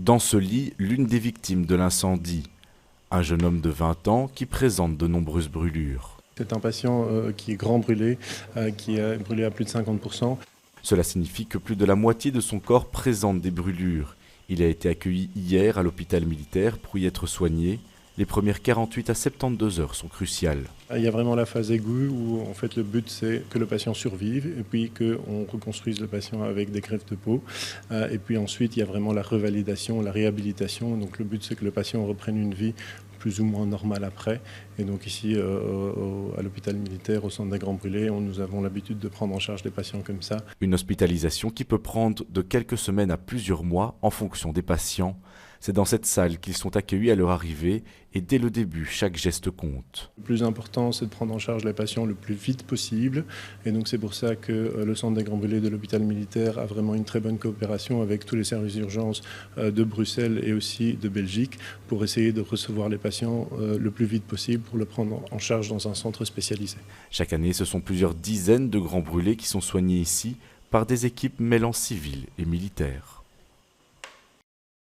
Dans ce lit, l'une des victimes de l'incendie, un jeune homme de 20 ans qui présente de nombreuses brûlures. C'est un patient qui est grand brûlé, qui est brûlé à plus de 50%. Cela signifie que plus de la moitié de son corps présente des brûlures. Il a été accueilli hier à l'hôpital militaire pour y être soigné. Les premières 48 à 72 heures sont cruciales. Il y a vraiment la phase aiguë où en fait le but c'est que le patient survive et puis qu'on reconstruise le patient avec des greffes de peau. Et puis ensuite il y a vraiment la revalidation, la réhabilitation. Donc le but c'est que le patient reprenne une vie plus ou moins normale après. Et donc ici à l'hôpital militaire, au centre des Grands Brûlés, nous avons l'habitude de prendre en charge des patients comme ça. Une hospitalisation qui peut prendre de quelques semaines à plusieurs mois en fonction des patients. C'est dans cette salle qu'ils sont accueillis à leur arrivée et dès le début, chaque geste compte. Le plus important, c'est de prendre en charge les patients le plus vite possible. Et donc c'est pour ça que le centre des Grands Brûlés de l'hôpital militaire a vraiment une très bonne coopération avec tous les services d'urgence de Bruxelles et aussi de Belgique pour essayer de recevoir les patients le plus vite possible pour le prendre en charge dans un centre spécialisé. Chaque année, ce sont plusieurs dizaines de grands brûlés qui sont soignés ici par des équipes mêlant civils et militaires.